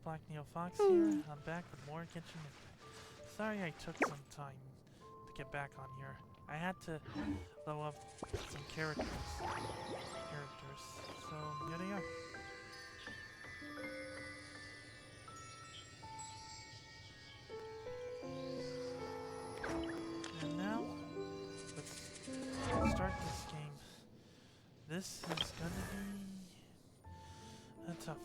Black Neo Fox here. I'm back with more Genshin Impact. Sorry I took some time to get back on here. I had to blow up some characters. So here they are. And now, let's start this game. This is gonna be a tough one.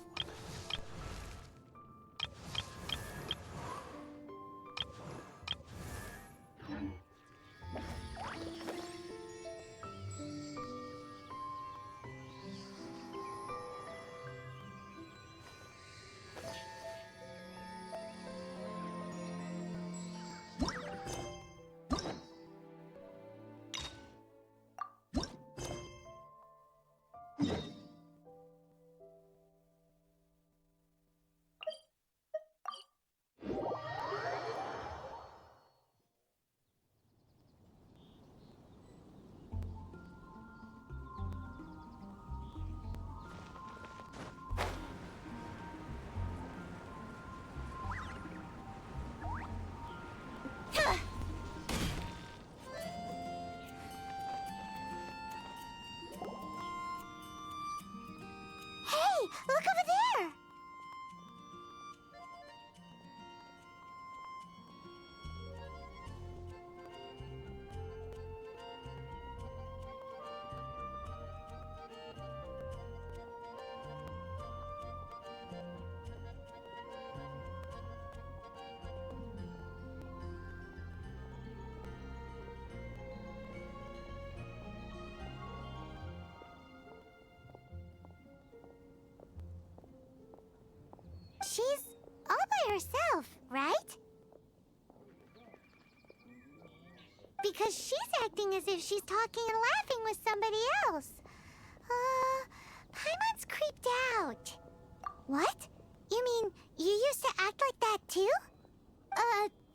Look over there! She's all by herself, right? Because she's acting as if she's talking and laughing with somebody else. Paimon's creeped out. What? You mean you used to act like that too?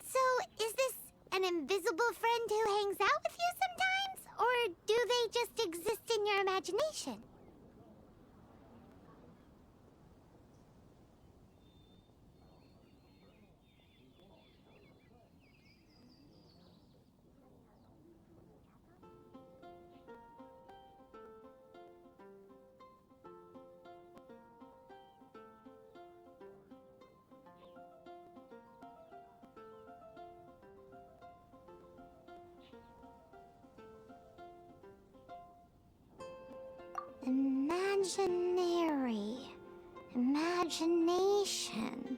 So is this an invisible friend who hangs out with you sometimes? Or do they just exist in your imagination? Imaginary. Imagination.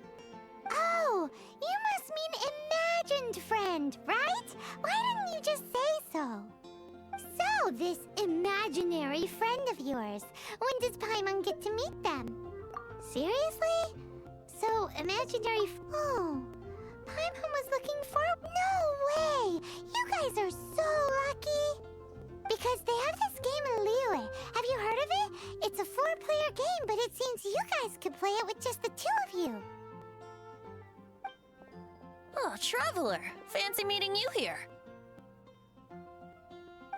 Oh, you must mean imagined friend, right? Why didn't you just say so? So, this imaginary friend of yours, when does Paimon get to meet them? Seriously? So, imaginary oh, Paimon was looking for... No way! You guys are so lucky! Because they have this game in Liyue. Have you heard of it? It's a 4-player game, but it seems you guys could play it with just the 2 of you. Oh, Traveler! Fancy meeting you here.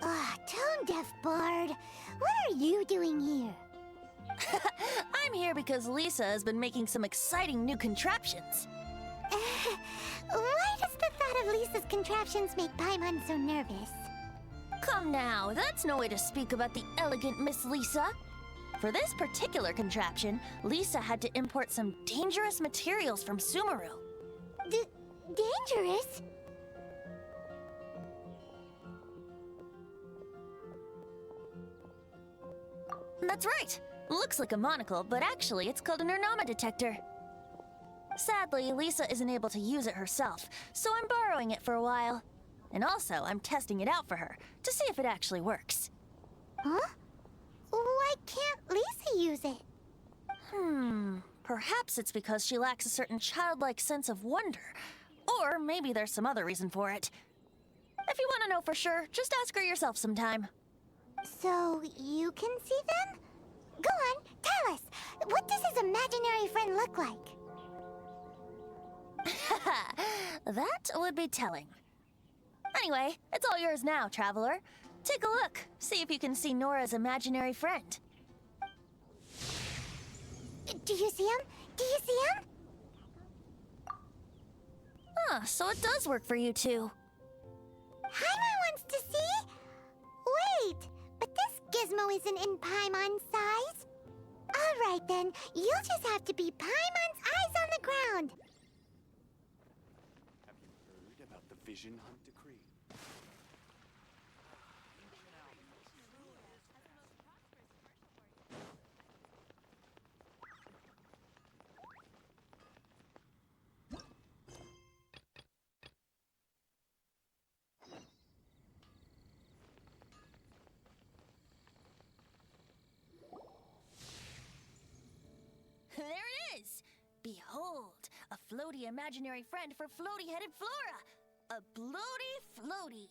Tone-deaf bard. What are you doing here? I'm here because Lisa has been making some exciting new contraptions. Why does the thought of Lisa's contraptions make Paimon so nervous? Come now, that's no way to speak about the elegant Miss Lisa. For this particular contraption, Lisa had to import some dangerous materials from Sumeru. Dangerous? That's right. Looks like a monocle, but actually it's called a Nernama detector. Sadly, Lisa isn't able to use it herself, so I'm borrowing it for a while. And also, I'm testing it out for her, to see if it actually works. Huh? Why can't Lisa use it? Perhaps it's because she lacks a certain childlike sense of wonder. Or maybe there's some other reason for it. If you want to know for sure, just ask her yourself sometime. So, you can see them? Go on, tell us! What does his imaginary friend look like? That would be telling. Anyway, it's all yours now, Traveler. Take a look, see if you can see Nora's imaginary friend. Do you see him? Do you see him? Huh, so it does work for you two. Paimon wants to see? Wait, but this gizmo isn't in Paimon's size. Alright then, you'll just have to be Paimon's eyes on the ground. Have you heard about the Vision Hunt decree? There it is! Behold, a floaty imaginary friend for floaty-headed Flora! A bloaty floaty!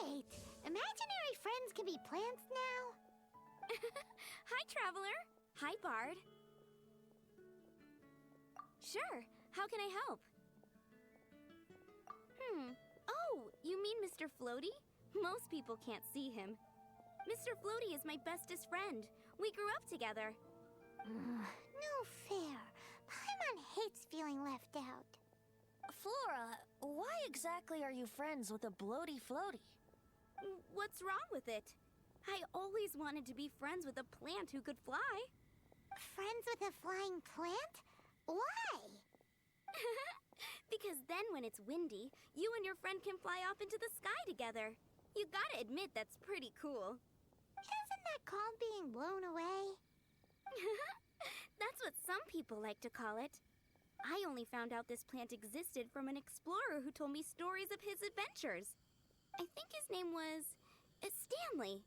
Wait, imaginary friends can be plants now? Hi, Traveler. Hi, Bard. Sure, how can I help? Oh, you mean Mr. Floaty? Most people can't see him. Mr. Floaty is my bestest friend. We grew up together. No fair. Paimon hates feeling left out. Flora, why exactly are you friends with a bloaty floaty? What's wrong with it? I always wanted to be friends with a plant who could fly. Friends with a flying plant? Why? Because then when it's windy, you and your friend can fly off into the sky together. You gotta admit that's pretty cool. Isn't that called being blown away? That's what some people like to call it. I only found out this plant existed from an explorer who told me stories of his adventures. I think his name was Stanley.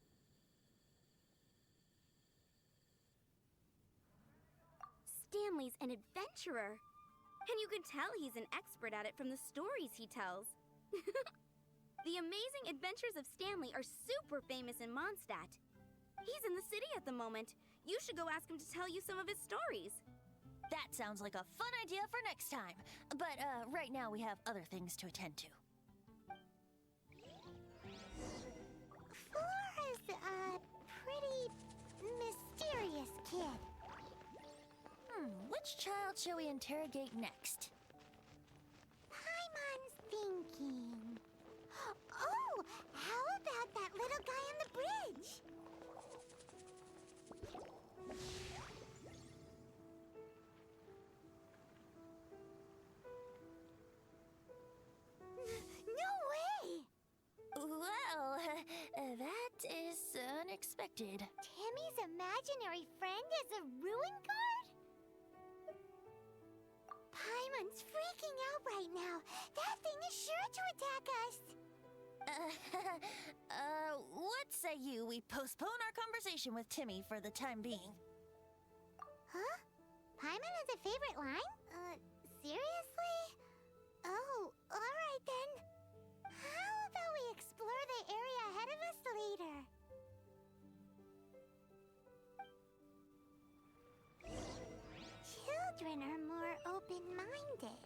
Stanley's an adventurer. And you can tell he's an expert at it from the stories he tells. The amazing adventures of Stanley are super famous in Mondstadt. He's in the city at the moment. You should go ask him to tell you some of his stories. That sounds like a fun idea for next time. But, right now we have other things to attend to. Flora's a pretty mysterious kid. Which child shall we interrogate next? Paimon's thinking. Oh, how about that little guy on the bridge? No way! Well, that is unexpected. Timmy's imaginary friend is a ruin guard? Paimon's freaking out right now. That thing is sure to attack us. What say you we postpone our conversation with Timmy for the time being? Huh? Paimon has a favorite line? Seriously? Oh, alright then. How about we explore the area ahead of us later? Children are more open-minded.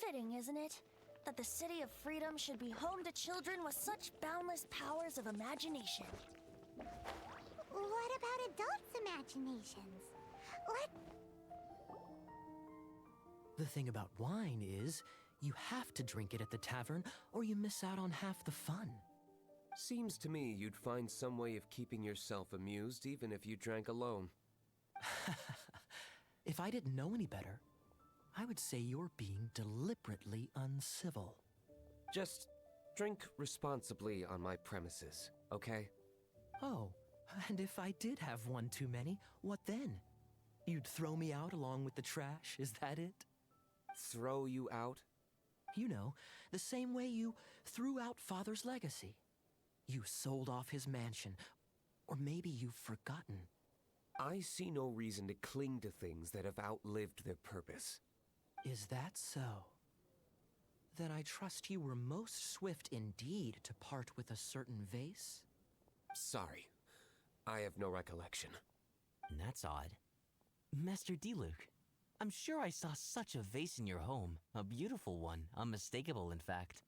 Fitting, isn't it? That the City of Freedom should be home to children with such boundless powers of imagination. What about adults' imaginations? The thing about wine is, you have to drink it at the tavern, or you miss out on half the fun. Seems to me you'd find some way of keeping yourself amused even if you drank alone. If I didn't know any better, I would say you're being deliberately uncivil. Just drink responsibly on my premises, okay? Oh, and if I did have one too many, what then? You'd throw me out along with the trash, is that it? Throw you out? You know, the same way you threw out Father's legacy. You sold off his mansion, or maybe you've forgotten. I see no reason to cling to things that have outlived their purpose. Is that so? Then I trust you were most swift indeed to part with a certain vase? Sorry, I have no recollection. That's odd. Master D-Luke, I'm sure I saw such a vase in your home. A beautiful one, unmistakable in fact.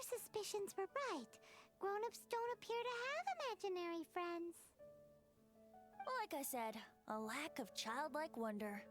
suspicions were right. Grown-ups don't appear to have imaginary friends. Like I said, a lack of childlike wonder.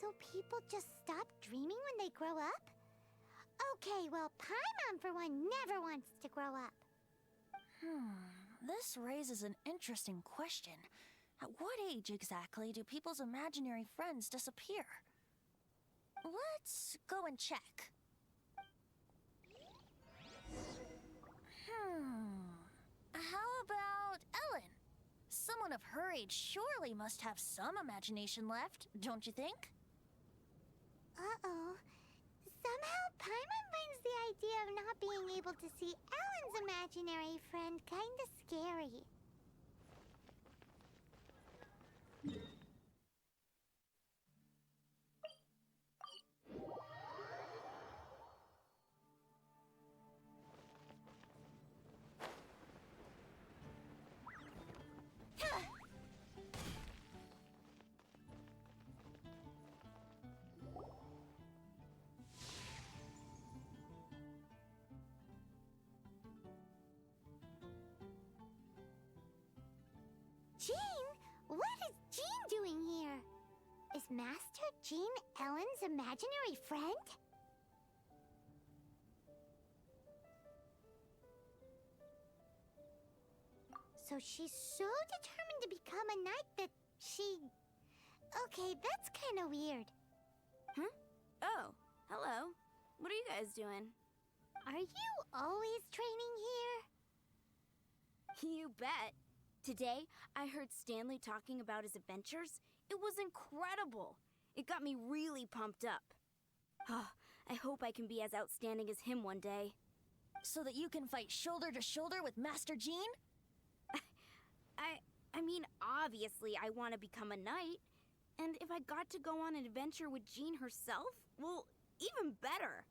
So people just stop dreaming when they grow up? Okay, well, Paimon for one never wants to grow up. This raises an interesting question. At what age exactly do people's imaginary friends disappear? Let's go and check. How about Ellen? Someone of her age surely must have some imagination left, don't you think? Uh-oh. Somehow, Paimon finds the idea of not being able to see Ellen's imaginary friend kinda scary. Jean? What is Jean doing here? Is Master Jean Ellen's imaginary friend? So she's so determined to become a knight that she... Okay, that's kinda weird. Oh, hello. What are you guys doing? Are you always training here? You bet. Today, I heard Stanley talking about his adventures. It was incredible. It got me really pumped up. I hope I can be as outstanding as him one day. So that you can fight shoulder to shoulder with Master Jean? I mean, obviously I want to become a knight. And if I got to go on an adventure with Jean herself, well, even better.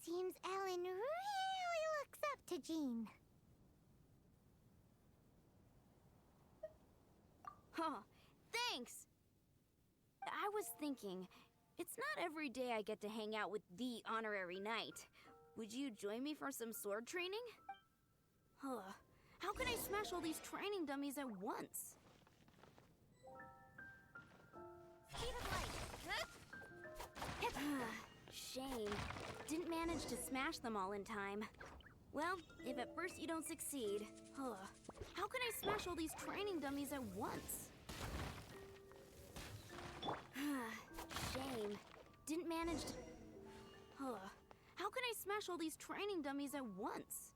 Seems Ellen really looks up to Jean. Huh, thanks! I was thinking, it's not every day I get to hang out with the honorary knight. Would you join me for some sword training? How can I smash all these training dummies at once? Speed of light. Shame. Didn't manage to smash them all in time. Well, if at first you don't succeed, how can I smash all these training dummies at once? Shame. Didn't manage to... How can I smash all these training dummies at once?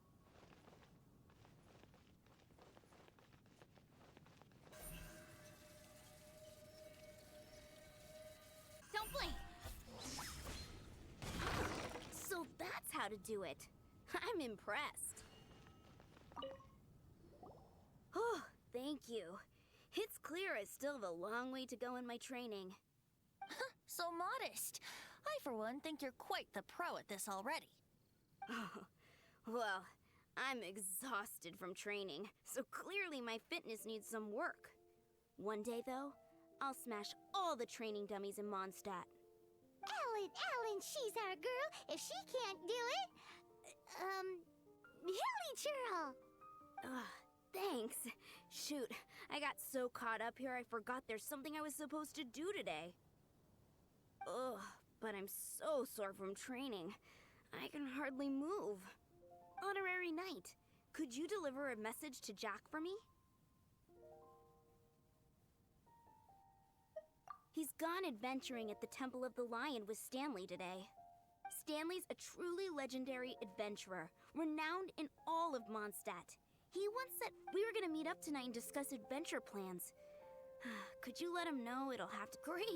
Don't blink. So that's how to do it. I'm impressed. Oh, thank you. It's clear I still have a long way to go in my training. So modest. I, for one, think you're quite the pro at this already. Well, I'm exhausted from training, so clearly my fitness needs some work. One day, though, I'll smash all the training dummies in Mondstadt. Ellen, she's our girl. If she can't do it, Hilly Churl. Thanks. Shoot, I got so caught up here I forgot there's something I was supposed to do today. Ugh, but I'm so sore from training. I can hardly move. Honorary Knight, could you deliver a message to Jack for me? He's gone adventuring at the Temple of the Lion with Stanley today. Stanley's a truly legendary adventurer, renowned in all of Mondstadt. He once said we were gonna meet up tonight and discuss adventure plans. Could you let him know it'll have to... Great!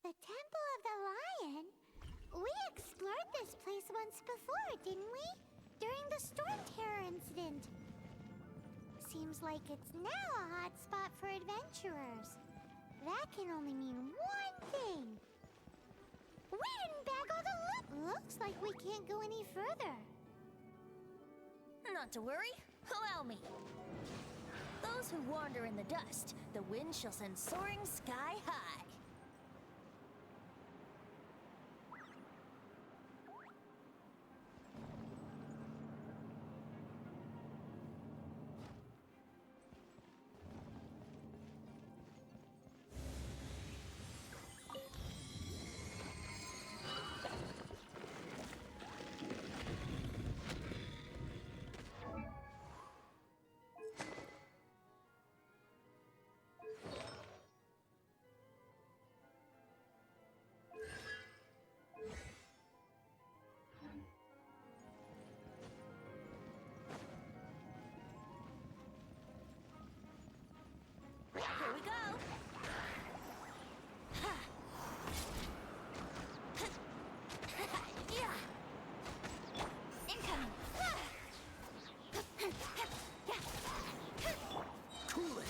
The Temple of the Lion? We explored this place once before, didn't we? During the Storm Terror incident. Seems like it's now a hot spot for adventurers. That can only mean one thing. We didn't bag all the loot! Looks like we can't go any further. Not to worry. Allow me. Those who wander in the dust, the wind shall send soaring sky high. Here we go. Yeah. Incoming. Cool it!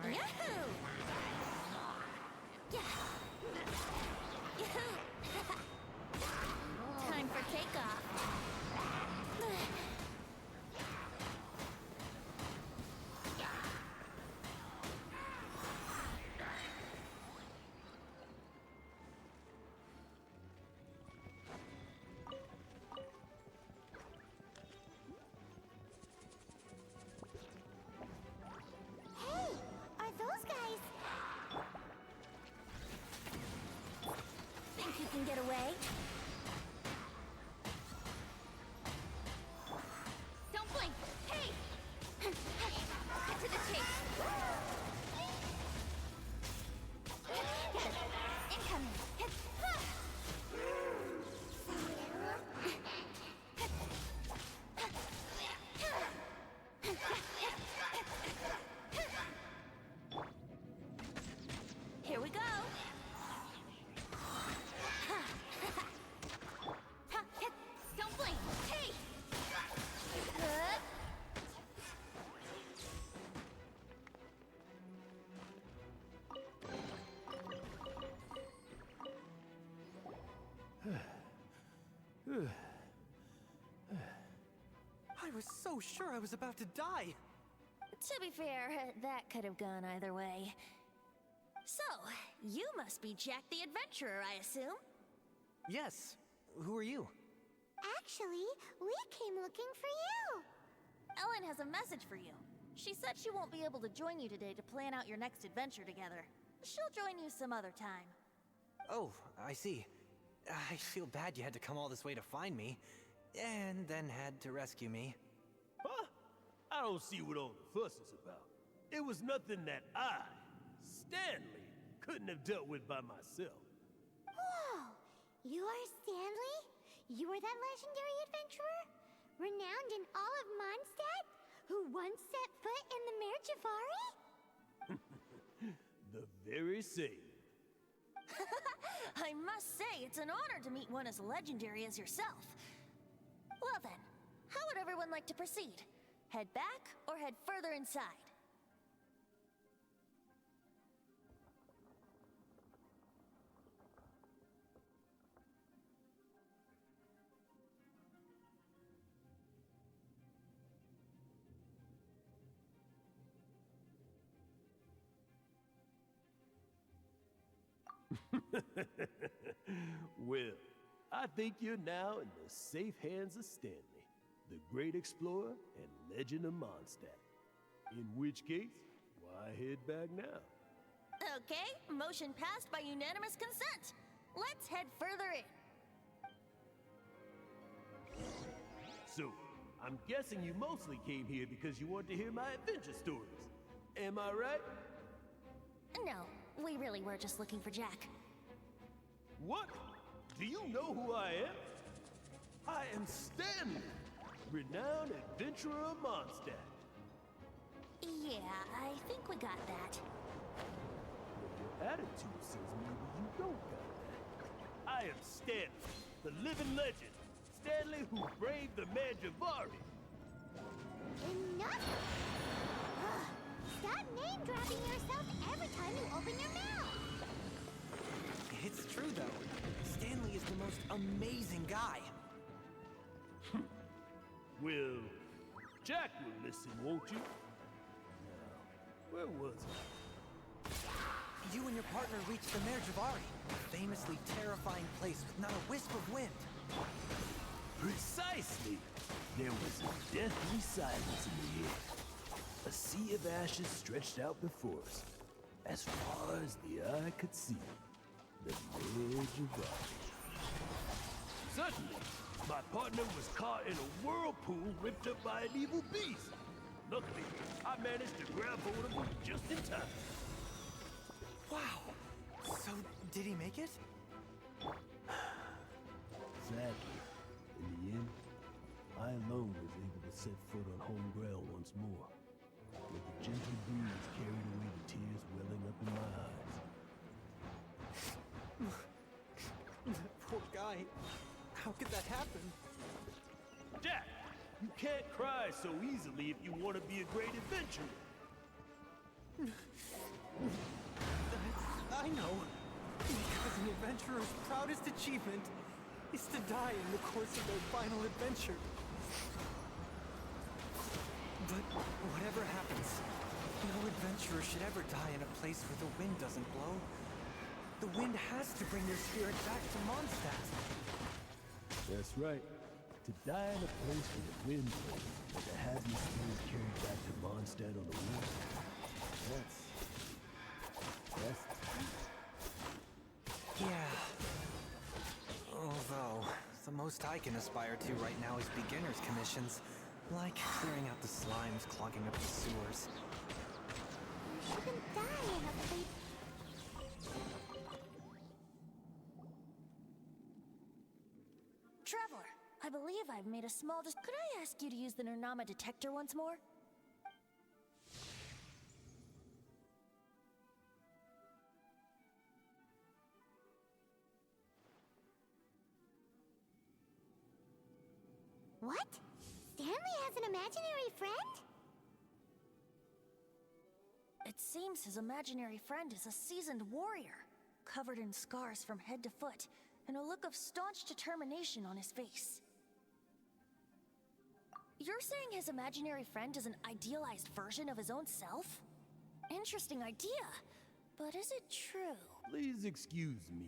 Yahoo! Yeah. Yahoo! Time for takeoff. Hey, are those guys? Think you can get away? Don't blink! Hey! Cut to the chase! Incoming! Here we go! Don't blink! Hey! I was so sure I was about to die! To be fair, that could have gone either way. So, you must be Jack the Adventurer, I assume? Yes. Who are you? Actually, we came looking for you. Ellen has a message for you. She said she won't be able to join you today to plan out your next adventure together. She'll join you some other time. Oh, I see. I feel bad you had to come all this way to find me, and then had to rescue me. Huh? I don't see what all the fuss is about. It was nothing that I, Stanley, couldn't have dealt with by myself. Whoa! You are Stanley? You are that legendary adventurer? Renowned in all of Mondstadt? Who once set foot in the Mare Jafari? The very same. I must say, it's an honor to meet one as legendary as yourself. Well then, how would everyone like to proceed? Head back or head further inside? Well, I think you're now in the safe hands of Stanley, the great explorer and legend of Mondstadt. In which case, why head back now? Okay, motion passed by unanimous consent. Let's head further in. So, I'm guessing you mostly came here because you want to hear my adventure stories. Am I right? No, we really were just looking for Jack. What? Do you know who I am? I am Stanley, renowned adventurer of Mondstadt. Yeah, I think we got that. Your attitude says maybe you don't got that. I am Stanley, the living legend. Stanley who braved the Mandravari. Enough! Ugh, stop name-dropping yourself every time you open your mouth! It's true, though. Stanley is the most amazing guy. Well, Jack will listen, won't you? Now, where was I? You and your partner reached the Mandravari, a famously terrifying place with not a wisp of wind. Precisely! There was a deathly silence in the air. A sea of ashes stretched out before us, as far as the eye could see. The Mandravari. Suddenly, my partner was caught in a whirlpool whipped up by an evil beast. Luckily, I managed to grab hold of him just in time. Wow. So, did he make it? Sadly, in the end, I alone was able to set foot on home ground once more. But the gentle breeze carried away the tears welling up in my eyes. That poor guy. How could that happen? Jack, you can't cry so easily if you want to be a great adventurer. I know. Because an adventurer's proudest achievement is to die in the course of their final adventure. But whatever happens, no adventurer should ever die in a place where the wind doesn't blow. The wind has to bring their spirit back to Mondstadt. That's right. To die in a place where the wind blows, and to have your spirit carried back to Mondstadt on the wind, that's Yeah. Although, the most I can aspire to right now is beginner's commissions, like clearing out the slimes clogging up the sewers. You can die in a place. Traveler, I believe I've made a small Could I ask you to use the Nernama detector once more? What? Stanley has an imaginary friend? It seems his imaginary friend is a seasoned warrior, covered in scars from head to foot, and a look of staunch determination on his face. You're saying his imaginary friend is an idealized version of his own self? Interesting idea, but is it true? Please excuse me.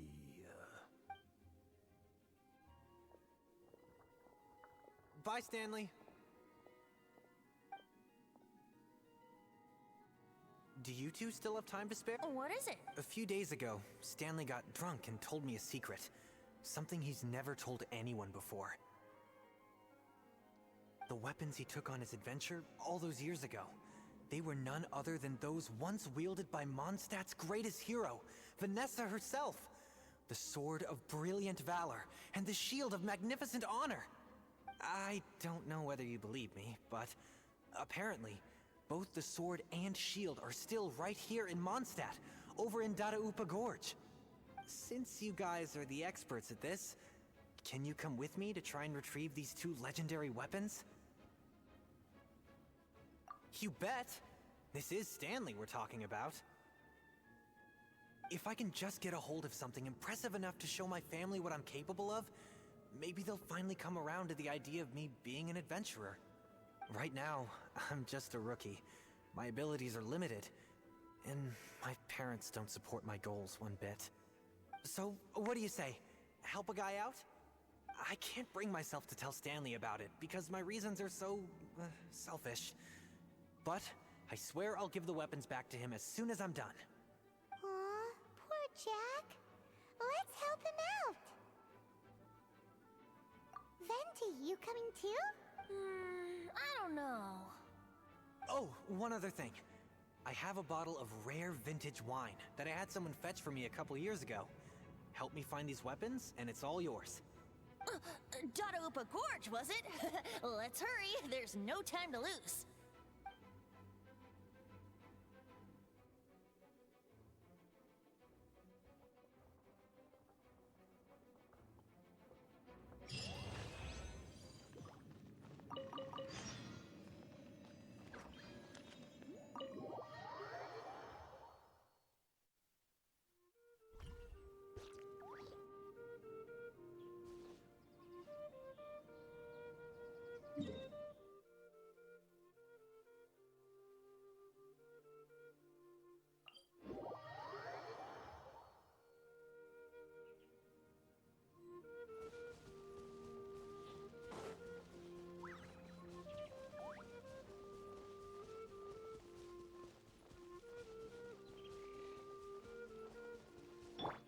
Bye, Stanley. Do you two still have time to spare? What is it? A few days ago, Stanley got drunk and told me a secret. Something he's never told anyone before. The weapons he took on his adventure all those years ago, they were none other than those once wielded by Mondstadt's greatest hero, Vanessa herself. The sword of brilliant valor and the shield of magnificent honor. I don't know whether you believe me, but apparently, both the sword and shield are still right here in Mondstadt, over in Dadaupa Gorge. Since you guys are the experts at this, can you come with me to try and retrieve these two legendary weapons? You bet! This is Stanley we're talking about. If I can just get a hold of something impressive enough to show my family what I'm capable of, maybe they'll finally come around to the idea of me being an adventurer. Right now, I'm just a rookie. My abilities are limited, and my parents don't support my goals one bit. So, what do you say? Help a guy out? I can't bring myself to tell Stanley about it, because my reasons are so, selfish. But, I swear I'll give the weapons back to him as soon as I'm done. Aw, poor Jack. Let's help him out. Venti, you coming too? I don't know. Oh, one other thing. I have a bottle of rare vintage wine that I had someone fetch for me a couple years ago. Help me find these weapons, and it's all yours. Dadaupa Gorge, was it? Let's hurry. There's no time to lose.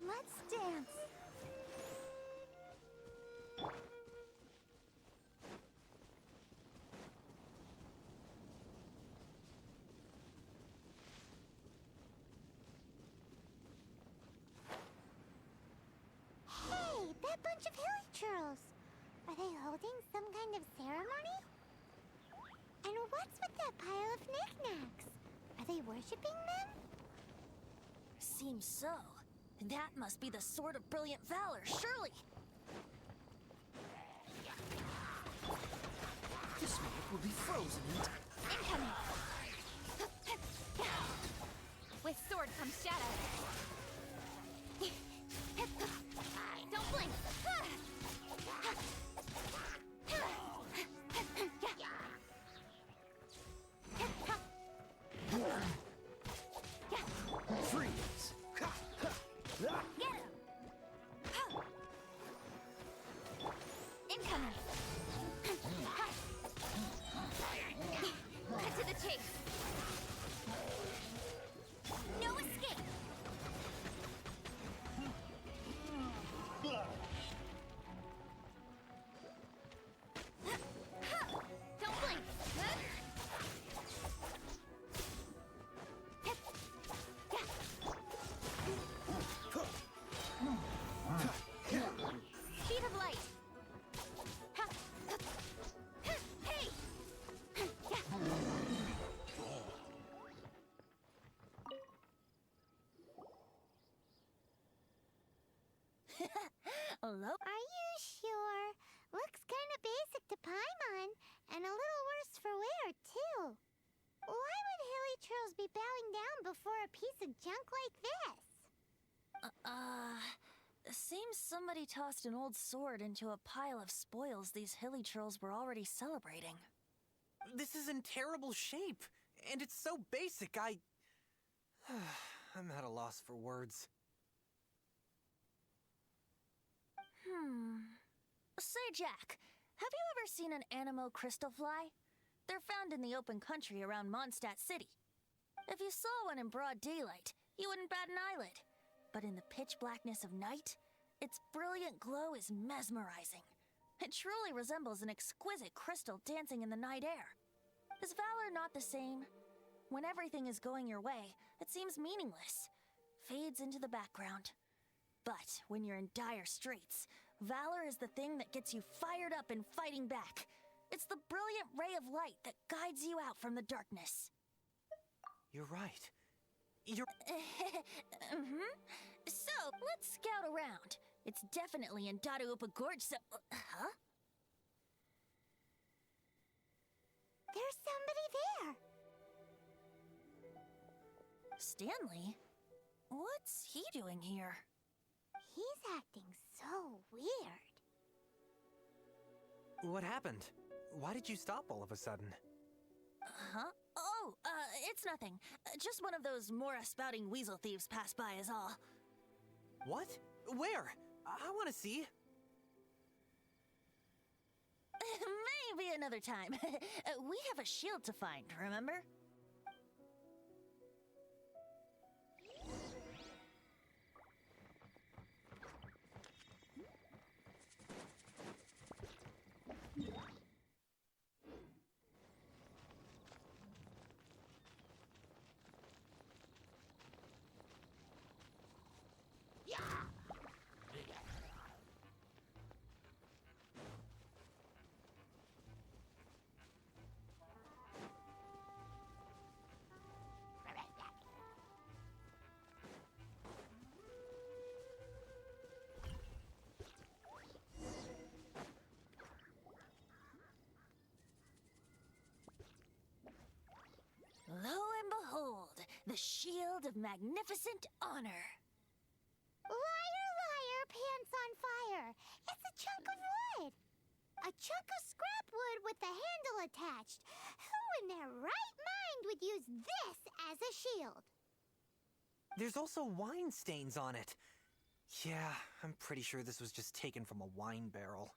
Let's dance. Hey, that bunch of hilichurls. Are they holding some kind of ceremony? And what's with that pile of knickknacks? Are they worshipping them? Seems so. That must be the Sword of Brilliant Valor, surely. This map will be frozen in time. Incoming! With sword comes shadow. Don't blink! Freeze! Get him! Incoming! Cut to the chase! No escape! Don't blink! Speed of light! Hey! Hello? Are you sure? Looks kind of basic to Paimon, and a little worse for wear, too. Why would hilichurls be bowing down before a piece of junk like this? Seems somebody tossed an old sword into a pile of spoils these hilichurls were already celebrating. This is in terrible shape, and it's so basic, I'm at a loss for words. Say, Jack, have you ever seen an Anemo crystal fly? They're found in the open country around Mondstadt City. If you saw one in broad daylight, you wouldn't bat an eyelid. But in the pitch blackness of night, its brilliant glow is mesmerizing. It truly resembles an exquisite crystal dancing in the night air. Is valor not the same? When everything is going your way, it seems meaningless, fades into the background. But when you're in dire straits, valor is the thing that gets you fired up and fighting back. It's the brilliant ray of light that guides you out from the darkness. You're right. You're... So, let's scout around. It's definitely in Dadaupa Gorge, so... Huh? There's somebody there. Stanley? What's he doing here? He's acting so weird. What happened? Why did you stop all of a sudden? Huh? Oh, it's nothing. Just one of those Mora spouting weasel thieves passed by is all. What? Where? I want to see. Maybe another time. We have a shield to find, remember? The Shield of Magnificent Honor. Liar, liar, pants on fire. It's a chunk of wood. A chunk of scrap wood with the handle attached. Who in their right mind would use this as a shield? There's also wine stains on it. Yeah, I'm pretty sure this was just taken from a wine barrel.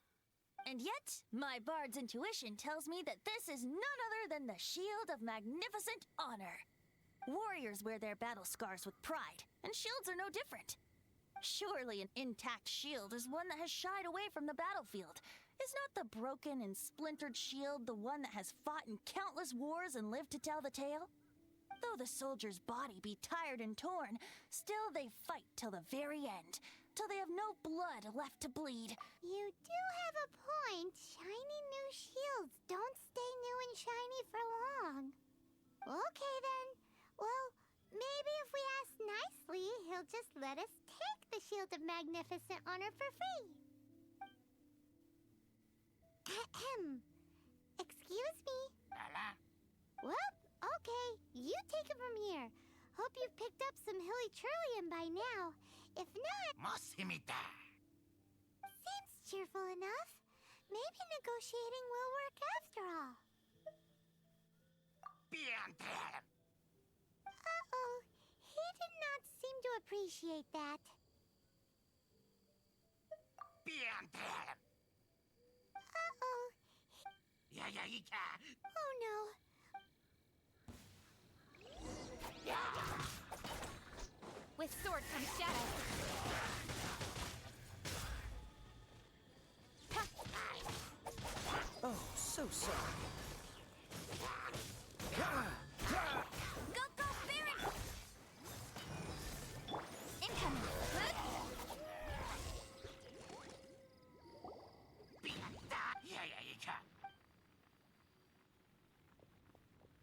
And yet, my bard's intuition tells me that this is none other than the Shield of Magnificent Honor. Warriors wear their battle scars with pride, and shields are no different. Surely an intact shield is one that has shied away from the battlefield. Is not the broken and splintered shield the one that has fought in countless wars and lived to tell the tale? Though the soldier's body be tired and torn, still they fight till the very end, till they have no blood left to bleed. You do have a point. Shiny new shields don't stay new and shiny for long. Okay then. Well, maybe if we ask nicely, he'll just let us take the Shield of Magnificent Honor for free. Ahem. Excuse me. Well, okay. You take it from here. Hope you've picked up some hilly trillium by now. If not... Seems cheerful enough. Maybe negotiating will work after all. Uh-oh. He did not seem to appreciate that. Uh-oh. Oh no. With sword comes shadow. Oh, so sorry. Go, go, Baron! Incoming.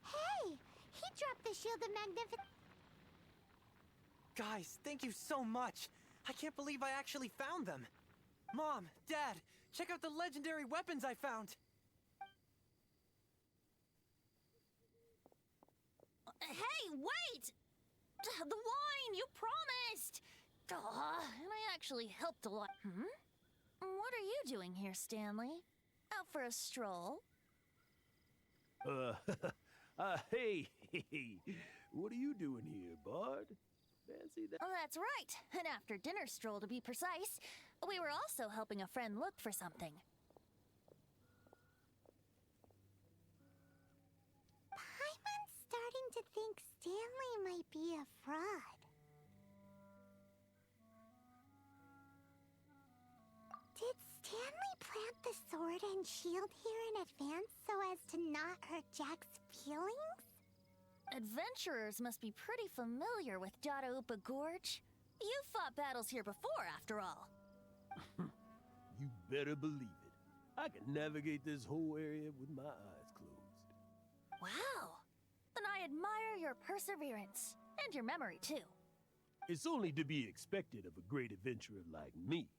Hey! He dropped the Shield of Magnificent... Guys, thank you so much. I can't believe I actually found them. Mom, Dad, check out the legendary weapons I found. Hey, wait! The wine, you promised! And I actually helped a lot. What are you doing here, Stanley? Out for a stroll? Hey, what are you doing here, Bard? Fancy that? Oh, that's right. An after-dinner stroll, to be precise. We were also helping a friend look for something. Paimon's starting to think Stanley might be a fraud. Did Stanley plant the sword and shield here in advance so as to not hurt Jack's feelings? Adventurers must be pretty familiar with Dadaupa Gorge. You fought battles here before, after all. You better believe it. I can navigate this whole area with my eyes closed. Wow. Then I admire your perseverance. And your memory, too. It's only to be expected of a great adventurer like me.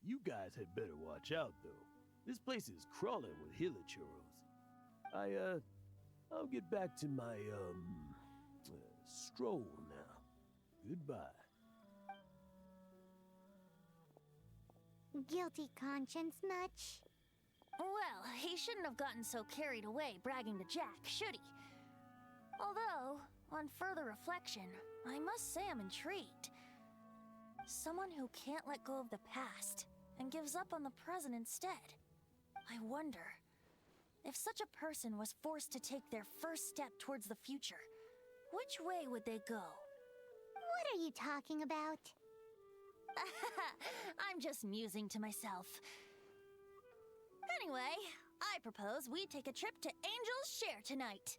You guys had better watch out, though. This place is crawling with hilichurros. I'll get back to my, stroll now. Goodbye. Guilty conscience much? Well, he shouldn't have gotten so carried away bragging to Jack, should he? Although, on further reflection, I must say I'm intrigued. Someone who can't let go of the past and gives up on the present instead. I wonder, if such a person was forced to take their first step towards the future, which way would they go? What are you talking about? I'm just musing to myself. Anyway, I propose we take a trip to Angel's Share tonight.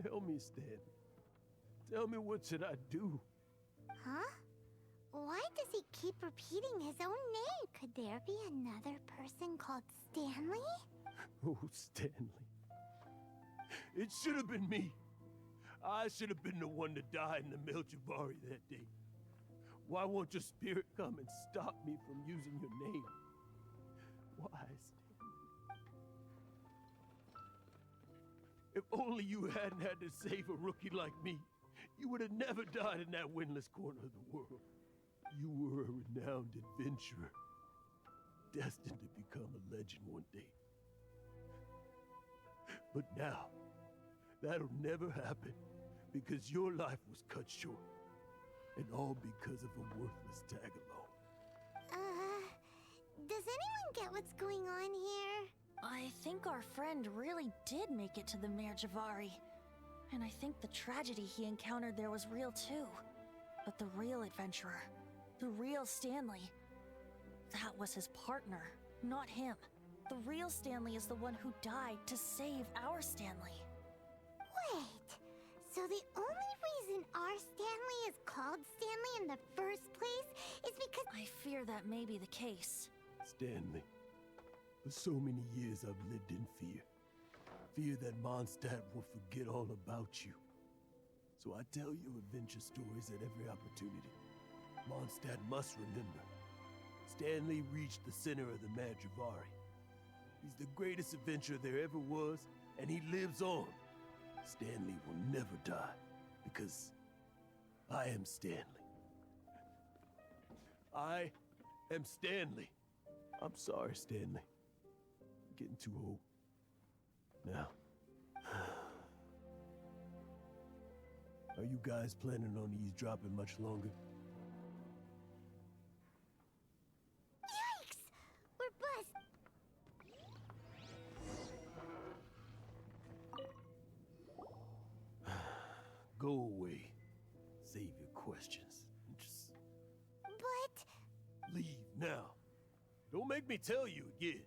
Tell me, Stan. Tell me, what should I do? Huh? Why does he keep repeating his own name? Could there be another person called Stanley? Oh, Stanley. It should have been me. I should have been the one to die in the Melchivari that day. Why won't your spirit come and stop me from using your name? Why, Stanley? If only you hadn't had to save a rookie like me, you would have never died in that windless corner of the world. You were a renowned adventurer, destined to become a legend one day. But now, that'll never happen, because your life was cut short, and all because of a worthless tag-along. Does anyone get what's going on here? I think our friend really did make it to the Merjavari. And I think the tragedy he encountered there was real too. But the real adventurer, the real Stanley, that was his partner, not him. The real Stanley is the one who died to save our Stanley. Wait, so the only reason our Stanley is called Stanley in the first place is because— I fear that may be the case. Stanley, for so many years I've lived in fear. Fear that Mondstadt will forget all about you. So I tell you adventure stories at every opportunity. Mondstadt must remember. Stanley reached the center of the Madrivari. He's the greatest adventurer there ever was, and he lives on. Stanley will never die, because I am Stanley. I am Stanley. I'm sorry, Stanley. I'm getting too old. Now, are you guys planning on eavesdropping much longer? Yikes! We're buzzed! Go away. Save your questions. And just But— leave now. Don't make me tell you again.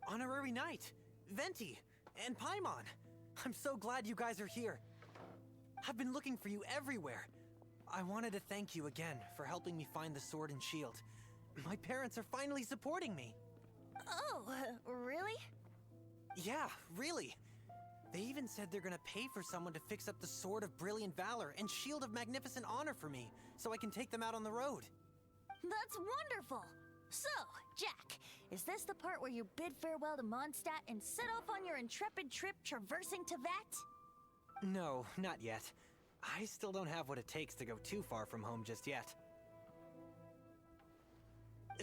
Honorary Knight, Venti, and Paimon. I'm so glad you guys are here. I've been looking for you everywhere. I wanted to thank you again for helping me find the sword and shield. My parents are finally supporting me. Oh, really? Yeah, really. They even said they're gonna pay for someone to fix up the Sword of Brilliant Valor and Shield of Magnificent Honor for me, so I can take them out on the road. That's wonderful! So, Jack, is this the part where you bid farewell to Mondstadt and set off on your intrepid trip traversing Teyvat? No, not yet. I still don't have what it takes to go too far from home just yet.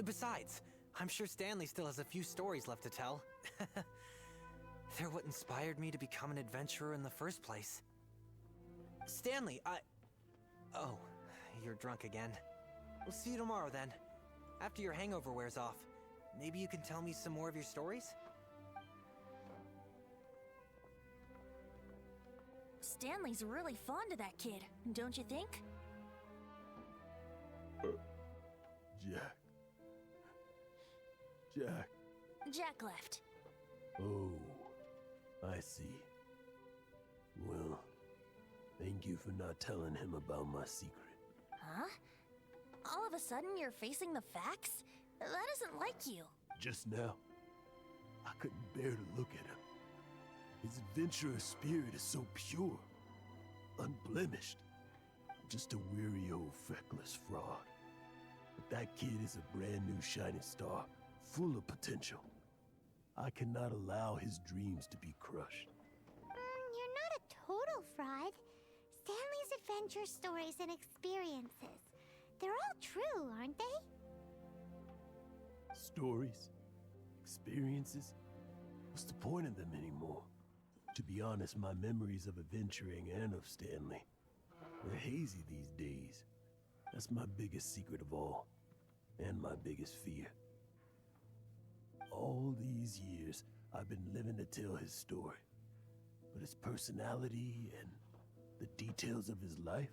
Besides, I'm sure Stanley still has a few stories left to tell. They're what inspired me to become an adventurer in the first place. Stanley, Oh, you're drunk again. We'll see you tomorrow then. After your hangover wears off. Maybe you can tell me some more of your stories? Stanley's really fond of that kid, don't you think? Jack. Jack. Jack left. Oh, I see. Well, thank you for not telling him about my secret. Huh? All of a sudden you're facing the facts? That isn't like you. Just now, I couldn't bear to look at him. His adventurous spirit is so pure, unblemished. Just a weary old feckless fraud. But that kid is a brand new shining star, full of potential. I cannot allow his dreams to be crushed. You're not a total fraud. Stanley's adventure stories and experiences. They're all true, aren't they? Stories? Experiences? What's the point of them anymore? To be honest, my memories of adventuring and of Stanley, they're hazy these days. That's my biggest secret of all, and my biggest fear. All these years, I've been living to tell his story. But his personality and the details of his life,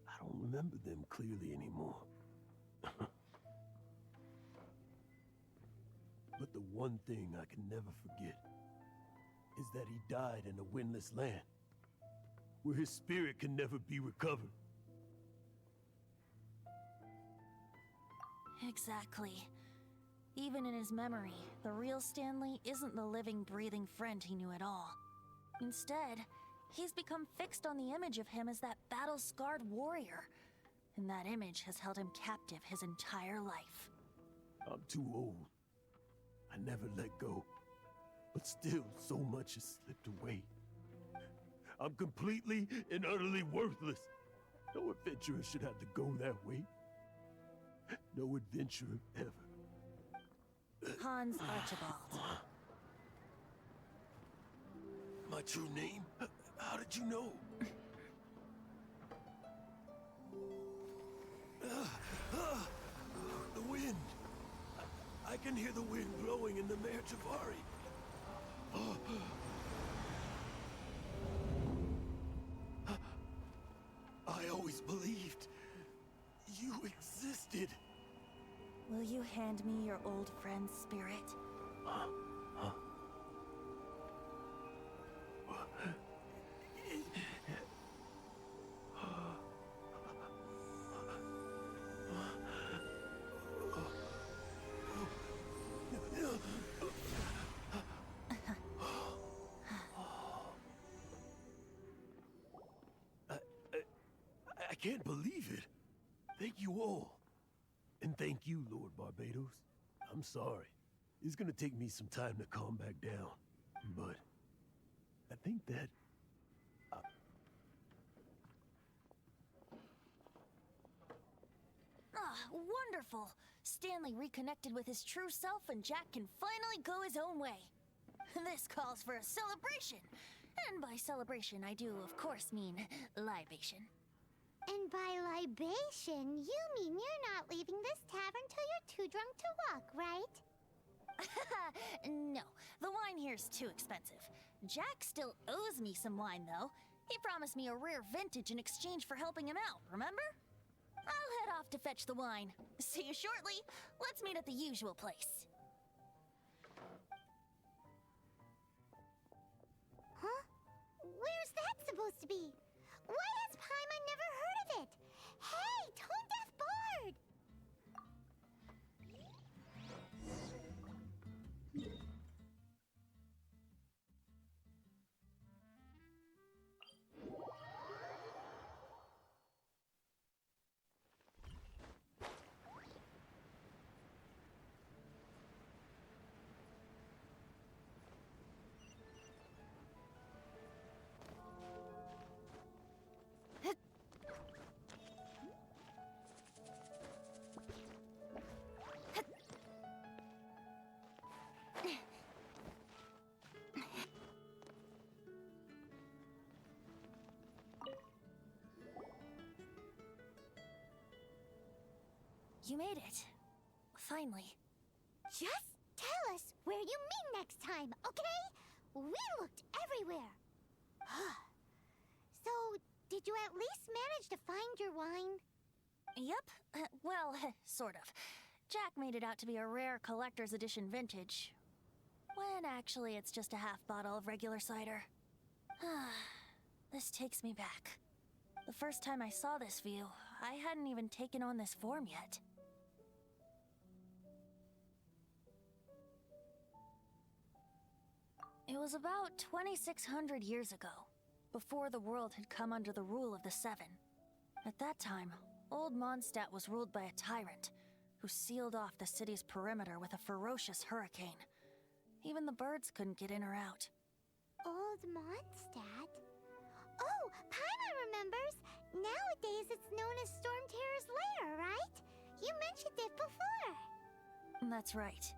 I don't remember them clearly anymore. But the one thing I can never forget is that he died in a windless land, where his spirit can never be recovered. Exactly. Even in his memory, the real Stanley isn't the living, breathing friend he knew at all. Instead, he's become fixed on the image of him as that battle-scarred warrior. And that image has held him captive his entire life. I'm too old. I never let go. But still, so much has slipped away. I'm completely and utterly worthless. No adventurer should have to go that way. No adventurer ever. Hans Archibald. My true name? How did you know? The wind. I can hear the wind blowing in the Mare Javari. I always believed you existed. Will you hand me your old friend's spirit? I can't believe it. Thank you all. And thank you, Lord Barbados. I'm sorry. It's gonna take me some time to calm back down. But I think that... Wonderful! Stanley reconnected with his true self and Jack can finally go his own way. This calls for a celebration. And by celebration, I do, of course, mean libation. And by libation, you mean you're not leaving this tavern till you're too drunk to walk, right? No, the wine here's too expensive. Jack still owes me some wine, though. He promised me a rare vintage in exchange for helping him out, remember? I'll head off to fetch the wine. See you shortly. Let's meet at the usual place. Huh? Where's that supposed to be? Why has Paimon never heard of it? Hey, Tone Deaf Bard! You made it. Finally. Just tell us where you meet next time, okay? We looked everywhere. So, did you at least manage to find your wine? Yep. Well, sort of. Jack made it out to be a rare collector's edition vintage. When actually it's just a half bottle of regular cider. This takes me back. The first time I saw this view, I hadn't even taken on this form yet. It was about 2,600 years ago, before the world had come under the rule of the Seven. At that time, old Mondstadt was ruled by a tyrant, who sealed off the city's perimeter with a ferocious hurricane. Even the birds couldn't get in or out. Old Mondstadt? Oh, Paimon remembers! Nowadays it's known as Storm Terror's lair, right? You mentioned it before. That's right.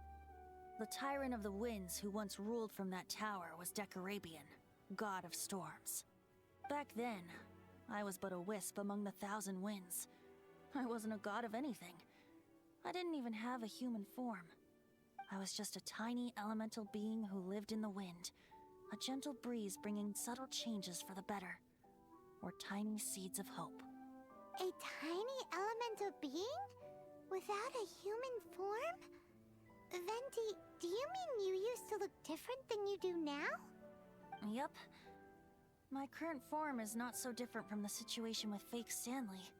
The Tyrant of the Winds who once ruled from that tower was Decarabian, god of storms. Back then, I was but a wisp among the thousand winds. I wasn't a god of anything. I didn't even have a human form. I was just a tiny elemental being who lived in the wind, a gentle breeze bringing subtle changes for the better, or tiny seeds of hope. A tiny elemental being? Without a human form? Venti, do you mean you used to look different than you do now? Yep. My current form is not so different from the situation with fake Stanley.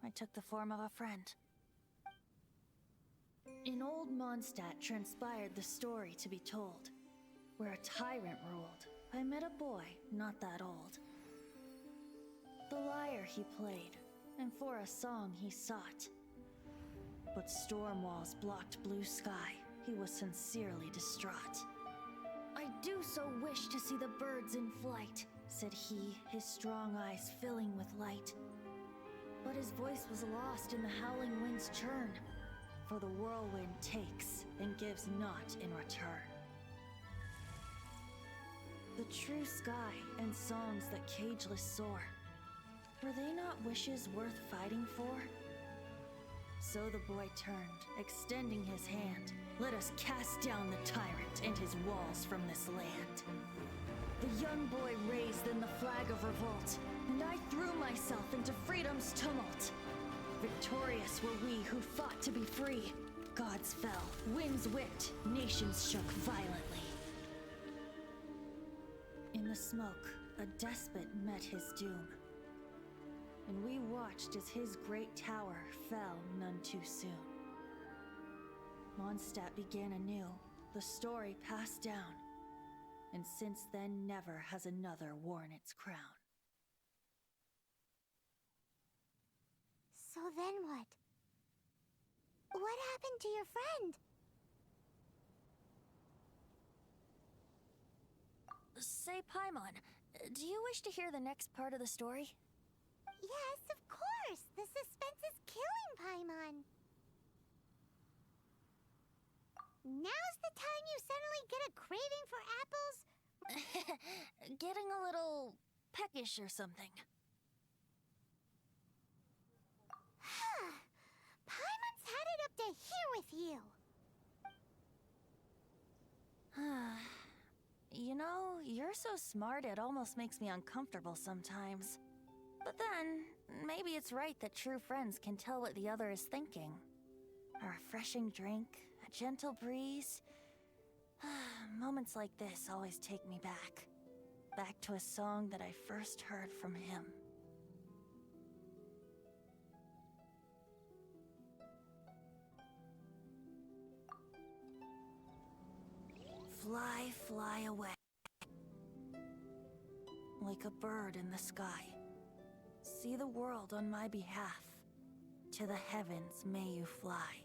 I took the form of a friend. In old Mondstadt transpired the story to be told, where a tyrant ruled. I met a boy not that old. The lyre he played, and for a song he sought. But storm walls blocked blue sky. He was sincerely distraught. I do so wish to see the birds in flight, said he, his strong eyes filling with light. But his voice was lost in the howling wind's churn, for the whirlwind takes and gives not in return. The true sky and songs that cageless soar, were they not wishes worth fighting for? So the boy turned, extending his hand. Let us cast down the tyrant and his walls from this land. The young boy raised then the flag of revolt, and I threw myself into freedom's tumult. Victorious were we who fought to be free. Gods fell, winds whipped, nations shook violently. In the smoke, a despot met his doom. And we watched as his great tower fell none too soon. Mondstadt began anew, the story passed down, and since then never has another worn its crown. So then what? What happened to your friend? Say, Paimon, do you wish to hear the next part of the story? Yes, of course! The suspense is killing, Paimon! Now's the time you suddenly get a craving for apples? Getting a little peckish or something. Paimon's had it up to here with you! You know, you're so smart it almost makes me uncomfortable sometimes. But then, maybe it's right that true friends can tell what the other is thinking. A refreshing drink, a gentle breeze. Moments like this always take me back. Back to a song that I first heard from him. Fly, fly away. Like a bird in the sky. See the world on my behalf. To the heavens may you fly.